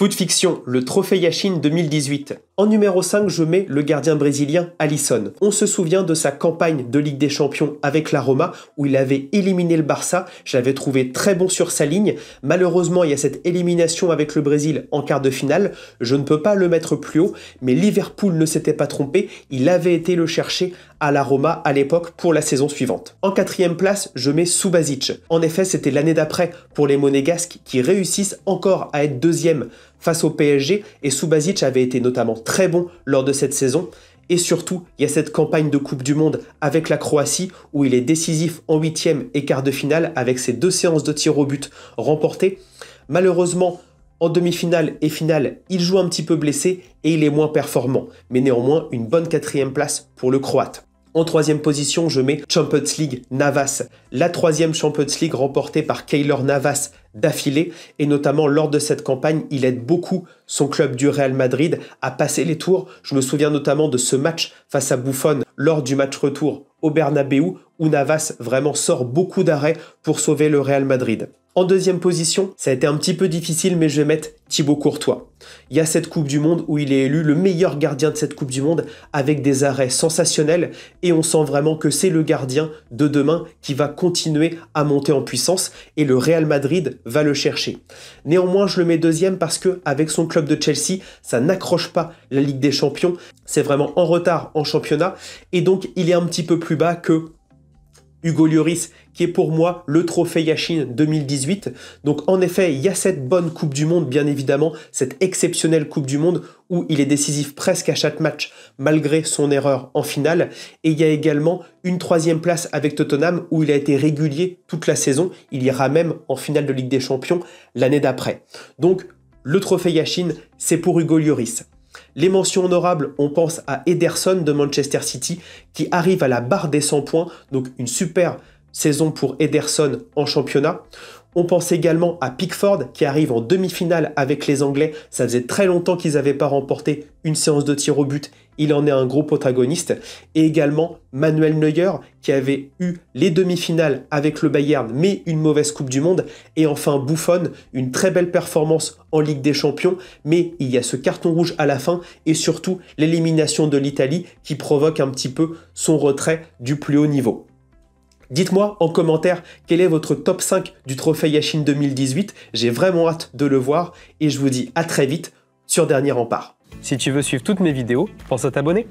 Foot Fiction, le trophée Yashin 2018. En numéro 5, je mets le gardien brésilien Alisson. On se souvient de sa campagne de Ligue des Champions avec la Roma où il avait éliminé le Barça. Je l'avais trouvé très bon sur sa ligne. Malheureusement, il y a cette élimination avec le Brésil en quart de finale. Je ne peux pas le mettre plus haut, mais Liverpool ne s'était pas trompé. Il avait été le chercher à la Roma à l'époque pour la saison suivante. En quatrième place, je mets Subasic. En effet, c'était l'année d'après pour les Monégasques qui réussissent encore à être deuxième face au PSG et Subasic avait été notamment très bon lors de cette saison. Et surtout, il y a cette campagne de Coupe du Monde avec la Croatie où il est décisif en huitième et quart de finale avec ses 2 séances de tir au but remportées. Malheureusement, en demi-finale et finale, il joue un petit peu blessé et il est moins performant. Mais néanmoins, une bonne quatrième place pour le Croate. En troisième position, je mets Champions League Navas. La troisième Champions League remportée par Keylor Navas d'affilée. Et notamment lors de cette campagne, il aide beaucoup son club du Real Madrid à passer les tours. Je me souviens notamment de ce match face à Buffon lors du match retour au Bernabéu où Navas vraiment sort beaucoup d'arrêts pour sauver le Real Madrid. En deuxième position, ça a été un petit peu difficile, mais je vais mettre Thibaut Courtois. Il y a cette Coupe du Monde où il est élu le meilleur gardien de cette Coupe du Monde avec des arrêts sensationnels et on sent vraiment que c'est le gardien de demain qui va continuer à monter en puissance et le Real Madrid va le chercher. Néanmoins, je le mets deuxième parce que avec son club de Chelsea, ça n'accroche pas la Ligue des Champions. C'est vraiment en retard en championnat et donc il est un petit peu plus bas que Hugo Lloris, qui est pour moi le trophée Yashin 2018. Donc en effet, il y a cette bonne Coupe du Monde, bien évidemment, cette exceptionnelle Coupe du Monde où il est décisif presque à chaque match, malgré son erreur en finale. Et il y a également une troisième place avec Tottenham où il a été régulier toute la saison. Il ira même en finale de Ligue des Champions l'année d'après. Donc le trophée Yashin, c'est pour Hugo Lloris. Les mentions honorables, on pense à Ederson de Manchester City qui arrive à la barre des 100 points, donc une super saison pour Ederson en championnat. On pense également à Pickford qui arrive en demi-finale avec les Anglais. Ça faisait très longtemps qu'ils n'avaient pas remporté une séance de tir au but. Il en est un gros protagoniste. Et également Manuel Neuer qui avait eu les demi-finales avec le Bayern mais une mauvaise Coupe du Monde. Et enfin Buffon, une très belle performance en Ligue des Champions. Mais il y a ce carton rouge à la fin et surtout l'élimination de l'Italie qui provoque un petit peu son retrait du plus haut niveau. Dites-moi en commentaire quel est votre top 5 du trophée Yashin 2018. J'ai vraiment hâte de le voir et je vous dis à très vite sur Dernier Rempart. Si tu veux suivre toutes mes vidéos, pense à t'abonner.